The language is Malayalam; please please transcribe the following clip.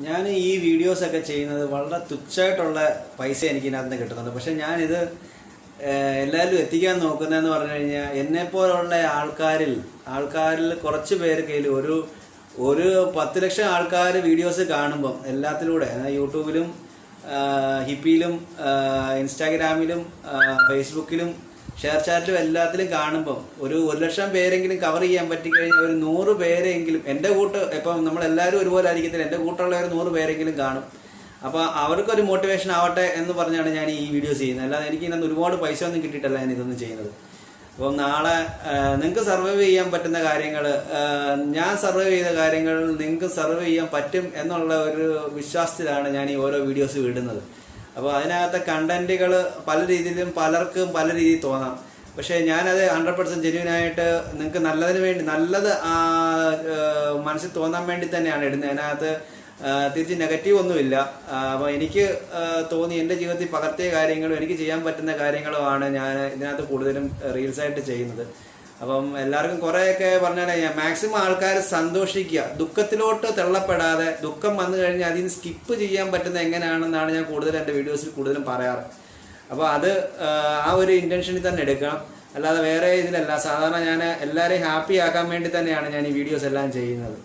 ഞാൻ ഈ വീഡിയോസൊക്കെ ചെയ്യുന്നത് വളരെ തുച്ഛമായിട്ടുള്ള പൈസ എനിക്ക് ഇതിനകത്ത് കിട്ടുന്നുണ്ട്. പക്ഷെ ഞാനിത് എല്ലാവരും എത്തിക്കാൻ നോക്കുന്നതെന്ന് പറഞ്ഞു കഴിഞ്ഞാൽ എന്നെപ്പോലുള്ള ആൾക്കാരിൽ കുറച്ച് പേര് കയ്യിൽ ഒരു 10 ലക്ഷം ആൾക്കാർ വീഡിയോസ് കാണുമ്പം എല്ലാത്തിലൂടെ യൂട്യൂബിലും ഹിപ്പിയിലും ഇൻസ്റ്റാഗ്രാമിലും ഫേസ്ബുക്കിലും ഷെയർ ചാറ്റിലും എല്ലാത്തിലും കാണുമ്പം ഒരു ലക്ഷം പേരെങ്കിലും കവർ ചെയ്യാൻ പറ്റിക്കഴിഞ്ഞാൽ ഒരു 100 പേരെങ്കിലും എൻ്റെ ഇപ്പം നമ്മളെല്ലാവരും ഒരുപോലെ ആയിരിക്കത്തില്ല, എൻ്റെ കൂട്ടുള്ള ഒരു 100 പേരെങ്കിലും കാണും. അപ്പോൾ അവർക്കൊരു മോട്ടിവേഷൻ ആവട്ടെ എന്ന് പറഞ്ഞാണ് ഞാൻ ഈ വീഡിയോസ് ചെയ്യുന്നത്. അല്ലാതെ എനിക്ക് ഇതിനകത്ത് ഒരുപാട് പൈസ ഒന്നും കിട്ടിയിട്ടല്ല ഞാൻ ഇതൊന്നും ചെയ്യുന്നത്. അപ്പം നാളെ നിങ്ങൾക്ക് സർവൈവ് ചെയ്യാൻ പറ്റുന്ന കാര്യങ്ങൾ, ഞാൻ സർവൈവ് ചെയ്ത കാര്യങ്ങൾ നിങ്ങൾക്ക് സർവൈവ് ചെയ്യാൻ പറ്റും എന്നുള്ള ഒരു വിശ്വാസത്തിലാണ് ഞാൻ ഈ ഓരോ വീഡിയോസ് വിടുന്നത്. അപ്പോൾ അതിനകത്തെ കണ്ടന്റുകൾ പല രീതിയിലും പലർക്കും പല രീതിയിൽ തോന്നാം. പക്ഷേ ഞാനത് 100% ജെന്യുവനായിട്ട് നിങ്ങൾക്ക് നല്ലത് മനസ്സിൽ തോന്നാൻ വേണ്ടി തന്നെയാണ് ഇടുന്നത്. അതിനകത്ത് തിരിച്ച് നെഗറ്റീവ് ഒന്നുമില്ല. അപ്പോൾ എനിക്ക് തോന്നി എൻ്റെ ജീവിതത്തിൽ പകർത്തിയ കാര്യങ്ങളും എനിക്ക് ചെയ്യാൻ പറ്റുന്ന കാര്യങ്ങളുമാണ് ഞാൻ ഇതിനകത്ത് കൂടുതലും റീൽസായിട്ട് ചെയ്യുന്നത്. അപ്പം എല്ലാവർക്കും കുറേയൊക്കെ പറഞ്ഞാൽ മാക്സിമം ആൾക്കാർ സന്തോഷിക്കുക, ദുഃഖത്തിലോട്ട് തള്ളപ്പെടാതെ, ദുഃഖം വന്നു കഴിഞ്ഞാൽ അതിന് സ്കിപ്പ് ചെയ്യാൻ പറ്റുന്ന എങ്ങനെയാണെന്നാണ് ഞാൻ കൂടുതലും എൻ്റെ വീഡിയോസിൽ കൂടുതലും പറയാറ്. അപ്പോൾ അത് ആ ഒരു ഇൻറ്റൻഷനിൽ തന്നെ എടുക്കണം, അല്ലാതെ വേറെ ഇതിലല്ല. സാധാരണ ഞാൻ എല്ലാവരെയും ഹാപ്പി ആക്കാൻ വേണ്ടി തന്നെയാണ് ഞാൻ ഈ വീഡിയോസ് എല്ലാം ചെയ്യുന്നത്.